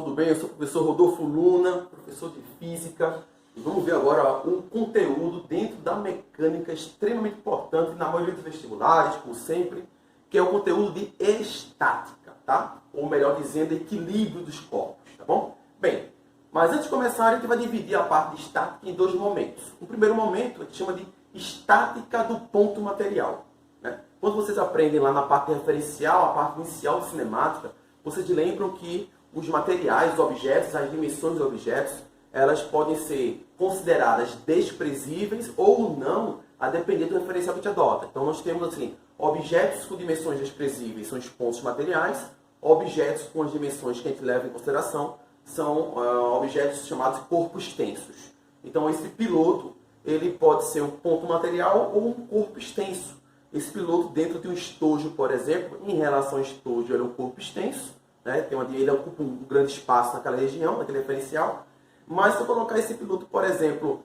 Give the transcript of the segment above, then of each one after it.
tudo bem? Eu sou o professor Rodolfo Luna, professor de Física. E vamos ver agora um conteúdo dentro da mecânica extremamente importante na maioria dos vestibulares, como sempre, que é o conteúdo de estática, tá? Ou melhor dizendo, equilíbrio dos corpos, tá bom? Bem, mas antes de começar, a gente vai dividir a parte de estática em dois momentos. O primeiro momento a gente chama de estática do ponto material, né? Quando vocês aprendem lá na parte referencial, a parte inicial de cinemática, vocês lembram que os materiais, os objetos, as dimensões dos objetos, elas podem ser consideradas desprezíveis ou não, a depender do referencial que a gente adota. Então nós temos assim, objetos com dimensões desprezíveis são os pontos materiais, objetos com as dimensões que a gente leva em consideração são objetos chamados corpos tensos. Então esse piloto, ele pode ser um ponto material ou um corpo extenso. Esse piloto dentro de um estojo, por exemplo, em relação ao estojo, ele é um corpo extenso, né? Ele ocupa um grande espaço naquela região, naquele referencial. Mas se eu colocar esse piloto, por exemplo,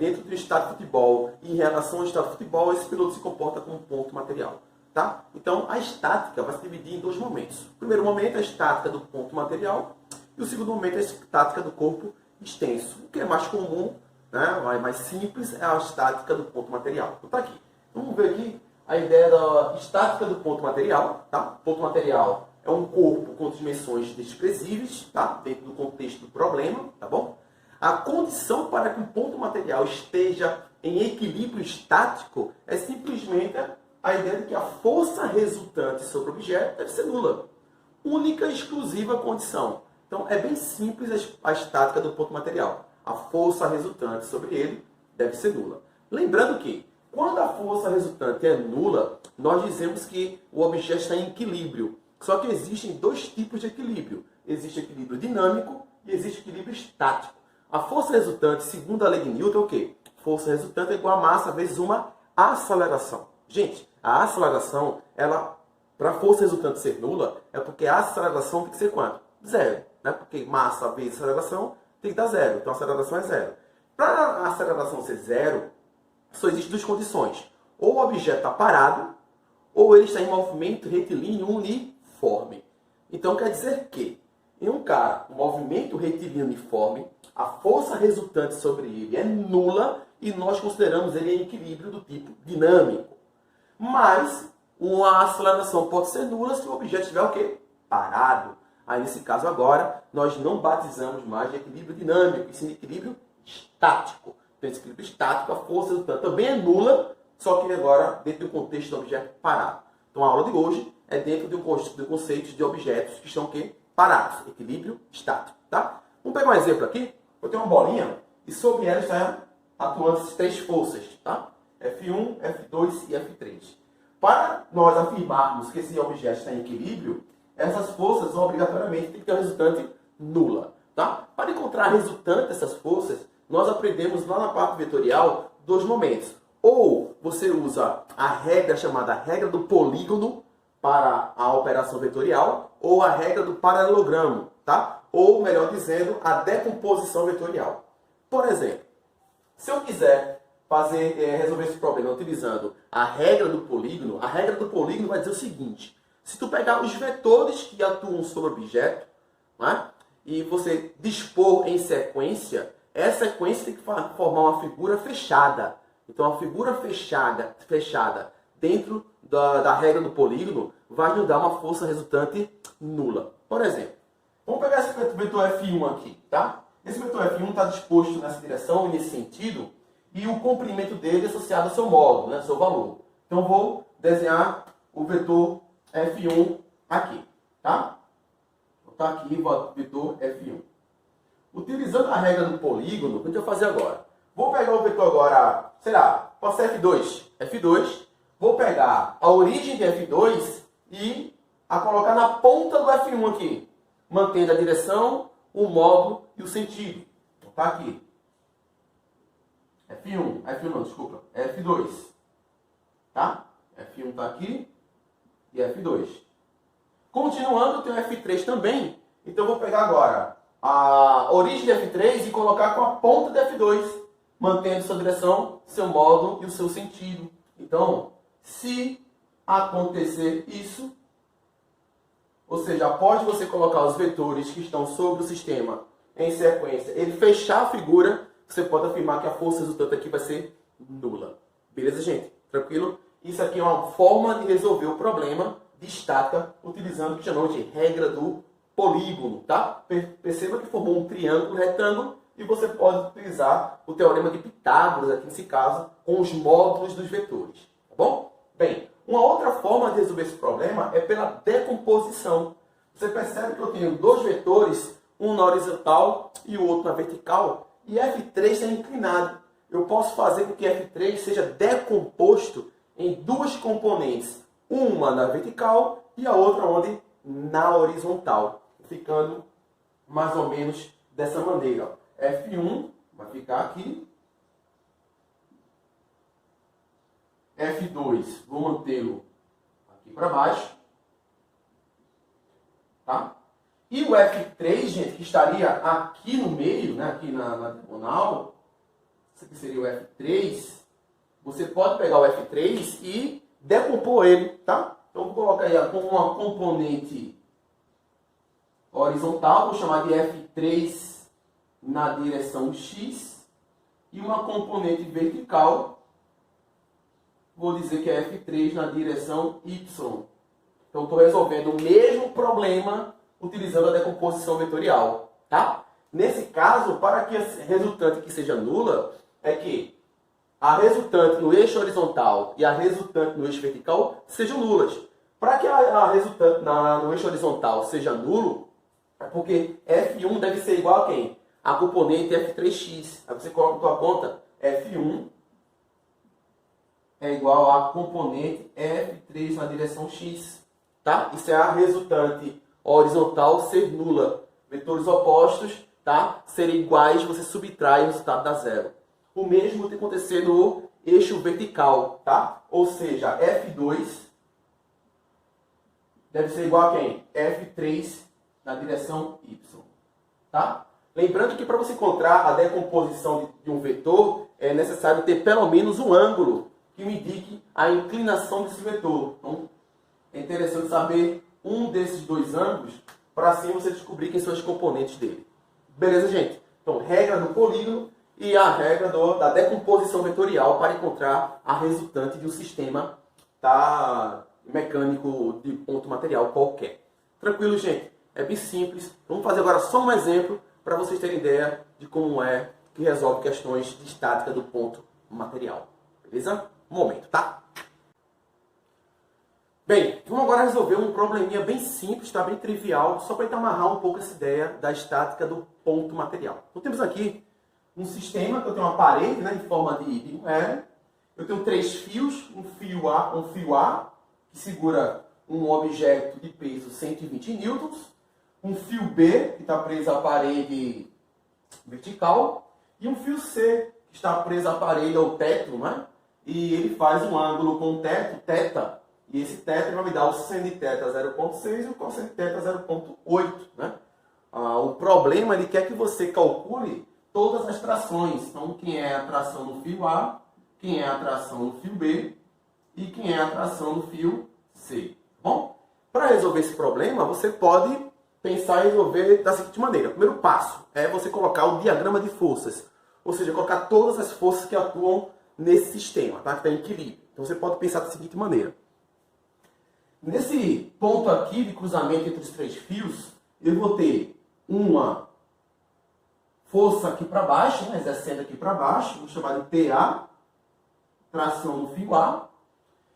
dentro do estádio de futebol, em relação ao estádio de futebol, esse piloto se comporta como um ponto material. Tá? Então a estática vai se dividir em dois momentos. O primeiro momento é a estática do ponto material e o segundo momento é a estática do corpo extenso. O que é mais comum, né, mais simples, é a estática do ponto material. Então tá aqui. Vamos ver aqui a ideia da estática do ponto material. Tá? Ponto material é um corpo com dimensões desprezíveis, tá? Dentro do contexto do problema, tá bom? A condição para que um ponto material esteja em equilíbrio estático é simplesmente a ideia de que a força resultante sobre o objeto deve ser nula. Única e exclusiva condição. Então, é bem simples a estática do ponto material. A força resultante sobre ele deve ser nula. Lembrando que, quando a força resultante é nula, nós dizemos que o objeto está em equilíbrio. Só que existem dois tipos de equilíbrio. Existe equilíbrio dinâmico e existe equilíbrio estático. A força resultante, segundo a lei de Newton, é o quê? Força resultante é igual a massa vezes uma aceleração. Gente, a aceleração, para a força resultante ser nula, é porque a aceleração tem que ser quanto? Zero. Né? Porque massa vezes aceleração tem que dar zero. Então a aceleração é zero. Para a aceleração ser zero, só existem duas condições. Ou o objeto está parado, ou ele está em movimento retilíneo uniforme. Então quer dizer que, em um movimento retilíneo uniforme, a força resultante sobre ele é nula e nós consideramos ele em equilíbrio do tipo dinâmico. Mas uma aceleração pode ser nula se o objeto estiver o quê? Parado. Aí nesse caso agora, nós não batizamos mais de equilíbrio dinâmico, e sim de equilíbrio estático. Então esse equilíbrio estático, a força resultante também é nula, só que agora dentro do contexto do objeto parado. Então a aula de hoje é dentro do conceito de objetos que estão o quê? Parados. Equilíbrio estático. Tá? Vamos pegar um exemplo aqui. Eu tenho uma bolinha e sobre ela está atuando essas três forças. Tá? F1, F2 e F3. Para nós afirmarmos que esse objeto está em equilíbrio, essas forças obrigatoriamente têm que ter uma resultante nula. Tá? Para encontrar a resultante dessas forças, nós aprendemos lá na parte vetorial dois momentos. Ou você usa a regra chamada regra do polígono para a operação vetorial, ou a regra do paralelogramo, tá? Ou, melhor dizendo, a decomposição vetorial. Por exemplo, se eu quiser resolver esse problema utilizando a regra do polígono vai dizer o seguinte: se tu pegar os vetores que atuam sobre o objeto, né, e você dispor em sequência, essa sequência tem que formar uma figura fechada. Então, a figura fechada dentro da regra do polígono vai nos dar uma força resultante nula. Por exemplo, vamos pegar esse vetor F1 aqui, tá? Esse vetor F1 está disposto nessa direção, nesse sentido, e o comprimento dele é associado ao seu módulo, né, seu valor. Então, vou desenhar o vetor F1 aqui, tá? Vou botar aqui o vetor F1. Utilizando a regra do polígono, o que a gente vai fazer agora? Vou pegar o vetor agora, sei lá, pode ser F2. Vou pegar a origem de F2 e a colocar na ponta do F1 aqui, mantendo a direção, o módulo e o sentido. Vou botar aqui. F2. Tá? F1 está aqui e F2. Continuando, tem o F3 também. Então, eu vou pegar agora a origem de F3 e colocar com a ponta de F2, mantendo sua direção, seu módulo e o seu sentido. Então, se acontecer isso, ou seja, após você colocar os vetores que estão sobre o sistema em sequência, ele fechar a figura, você pode afirmar que a força resultante aqui vai ser nula. Beleza, gente? Tranquilo? Isso aqui é uma forma de resolver o problema de estática utilizando o que chamamos de regra do polígono, tá? Perceba que formou um triângulo retângulo e você pode utilizar o teorema de Pitágoras, aqui nesse caso, com os módulos dos vetores. Tá bom? Bem, uma outra forma de resolver esse problema é pela decomposição. Você percebe que eu tenho dois vetores, um na horizontal e o outro na vertical, e F3 está inclinado. Eu posso fazer com que F3 seja decomposto em duas componentes, uma na vertical e a outra onde? Na horizontal, ficando mais ou menos dessa maneira. Ó. F1 vai ficar aqui, F2 vou mantê-lo aqui para baixo, tá? E o F3, gente, que estaria aqui no meio, né, aqui na diagonal, isso aqui seria o F3, você pode pegar o F3 e decompor ele, tá? Então, vou colocar aí como uma componente horizontal, vou chamar de F3 na direção X, e uma componente vertical, vou dizer que é F3 na direção Y. Então, estou resolvendo o mesmo problema utilizando a decomposição vetorial, tá? Nesse caso, para que a resultante aqui seja nula, é que a resultante no eixo horizontal e a resultante no eixo vertical sejam nulas. Para que a resultante no eixo horizontal seja nulo, é porque F1 deve ser igual a quem? A componente F3x. Aí você coloca na sua conta, F1 é igual a componente F3 na direção x. Tá? Isso é a resultante horizontal ser nula. Vetores opostos, tá? Serem iguais, você subtrai o resultado da zero. O mesmo tem que acontecer no eixo vertical, tá? Ou seja, F2 deve ser igual a quem? F3 na direção y, tá? Lembrando que para você encontrar a decomposição de um vetor, é necessário ter pelo menos um ângulo que me indique a inclinação desse vetor. Então, é interessante saber um desses dois ângulos para assim você descobrir quem são os componentes dele. Beleza, gente? Então, regra do polígono e a regra da decomposição vetorial para encontrar a resultante de um sistema mecânico de ponto material qualquer. Tranquilo, gente? É bem simples. Vamos fazer agora só um exemplo para vocês terem ideia de como é que resolve questões de estática do ponto material. Beleza? Um momento, tá? Bem, vamos agora resolver um probleminha bem simples, tá? Bem trivial, só para amarrar um pouco essa ideia da estática do ponto material. Então temos aqui um sistema que eu tenho uma parede, né, em forma de moeda. Eu tenho três fios, um fio A que segura um objeto de peso 120 newtons, um fio B que está preso à parede vertical e um fio C que está preso à parede ao teto, né? E ele faz um ângulo com o teto, θ, e esse θ vai me dar o sin de θ 0,6 e o cos de θ 0,8, né? O problema, ele quer que você calcule todas as trações. Então, quem é a tração no fio A, quem é a tração no fio B e quem é a tração no fio C. Bom, para resolver esse problema, você pode pensar em resolver da seguinte maneira. O primeiro passo é você colocar o diagrama de forças, ou seja, colocar todas as forças que atuam nesse sistema, tá? Que está em equilíbrio. Então, você pode pensar da seguinte maneira. Nesse ponto aqui de cruzamento entre os três fios, eu vou ter uma força aqui para baixo, né, exercendo aqui para baixo, vou chamar de TA, tração no fio A.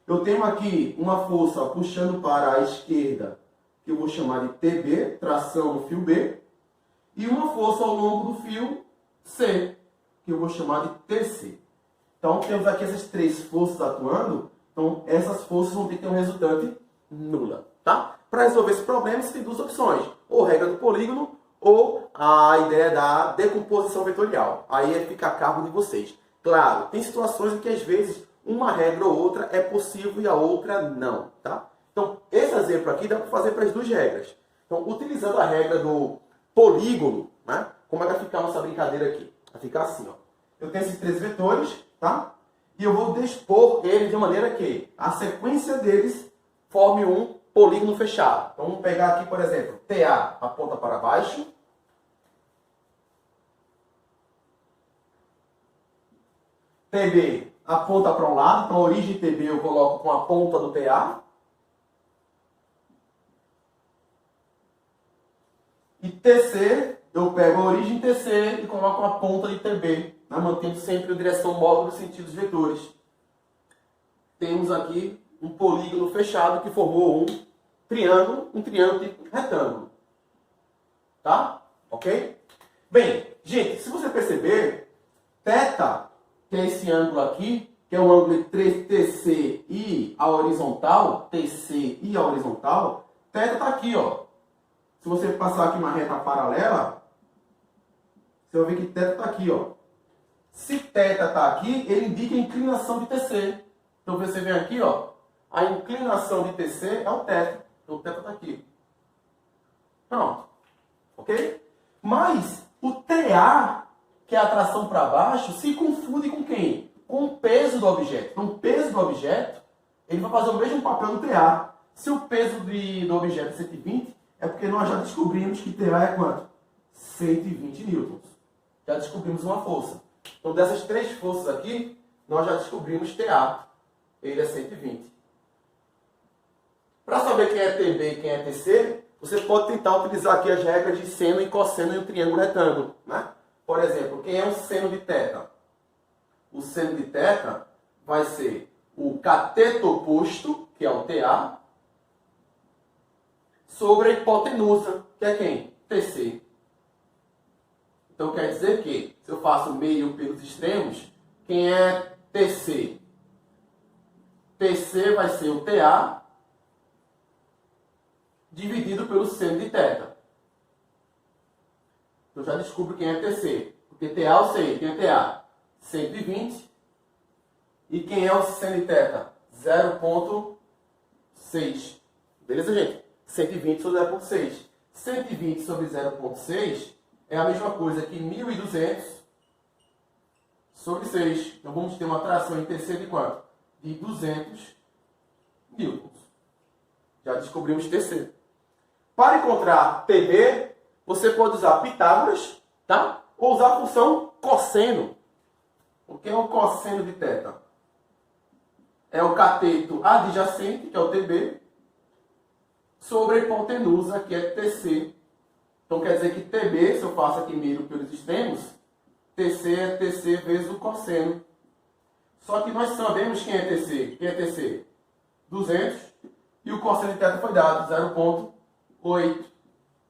Eu tenho aqui uma força puxando para a esquerda, que eu vou chamar de TB, tração no fio B. E uma força ao longo do fio C, que eu vou chamar de TC. Então, temos aqui essas três forças atuando. Então, essas forças vão ter que ter um resultante nula, tá? Para resolver esse problema, você tem duas opções. Ou regra do polígono, ou a ideia da decomposição vetorial. Aí fica a cargo de vocês. Claro, tem situações em que às vezes uma regra ou outra é possível e a outra não, tá? Então, esse exemplo aqui dá para fazer para as duas regras. Então, utilizando a regra do polígono, né? Como é que vai ficar a nossa brincadeira aqui? Vai ficar assim, ó. Eu tenho esses três vetores, tá? E eu vou dispor eles de maneira que a sequência deles forme um polígono fechado. Então vamos pegar aqui, por exemplo, TA aponta para baixo. TB aponta para um lado, então a origem TB eu coloco com a ponta do TA. E TC, eu pego a origem TC e coloco a ponta de TB, né? Mantendo sempre a direção móvel dos sentidos vetores. Temos aqui um polígono fechado que formou um triângulo tipo retângulo. Tá? Ok? Bem, gente, se você perceber, θ, que é esse ângulo aqui, que é o ângulo entre TC e a horizontal, θ está aqui, ó. Se você passar aqui uma reta paralela, você vai ver que θ está aqui, ó. Se θ está aqui, ele indica a inclinação de TC. Então você vem aqui, ó, a inclinação de TC é o θ. Então o θ está aqui. Pronto. Ok? Mas o TA, que é a tração para baixo, se confunde com quem? Com o peso do objeto. Então o peso do objeto, ele vai fazer o mesmo papel do TA. Se o peso do objeto é 120, é porque nós já descobrimos que TA é quanto? 120 newtons. Já descobrimos uma força. Então dessas três forças aqui, nós já descobrimos TA. Ele é 120. Para saber quem é TB e quem é TC, você pode tentar utilizar aqui as regras de seno e cosseno em um triângulo retângulo, né? Por exemplo, quem é o seno de θ? O seno de θ vai ser o cateto oposto, que é o TA, sobre a hipotenusa, que é quem? TC. Então quer dizer que, se eu faço meio pelos extremos, quem é TC? TC vai ser o TA dividido pelo seno de θ. Eu já descubro quem é TC. Porque TA eu sei, quem é TA? 120. E quem é o seno de θ? 0,6. Beleza, gente? 120 sobre 0,6. 120 sobre 0,6 é a mesma coisa que 1.200 sobre 6. Então vamos ter uma tração em TC de quanto? De 200 newtons. Já descobrimos TC. Para encontrar TB, você pode usar Pitágoras, tá? Ou usar a função cosseno. O que é o cosseno de θ? É o cateto adjacente, que é o TB, sobre a hipotenusa, que é TC. Então quer dizer que TB, se eu faço aqui meio pelos extremos, TC é TC vezes o cosseno. Só que nós sabemos quem é TC. Quem é TC? 200. E o cosseno de θ foi dado, 0,8.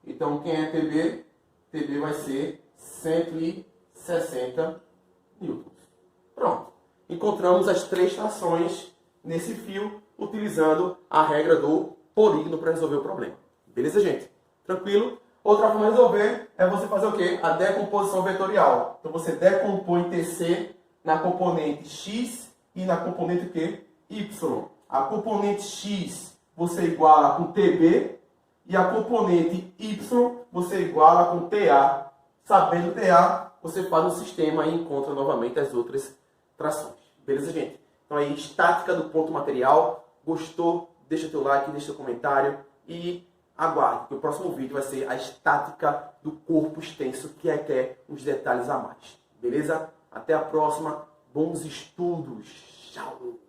Então quem é TB? TB vai ser 160 newtons. Pronto. Encontramos as três trações nesse fio, utilizando a regra do polígono para resolver o problema. Beleza, gente? Tranquilo? Outra forma de resolver é você fazer o quê? A decomposição vetorial. Então você decompõe TC na componente X e na componente Q? Y. A componente X você iguala com TB e a componente Y você iguala com TA. Sabendo TA, você faz um sistema e encontra novamente as outras trações. Beleza, gente? Então aí, estática do ponto material. Gostou? Deixa teu like, deixa teu comentário e aguarde, que o próximo vídeo vai ser a estática do corpo extenso, que é uns detalhes a mais. Beleza? Até a próxima. Bons estudos. Tchau!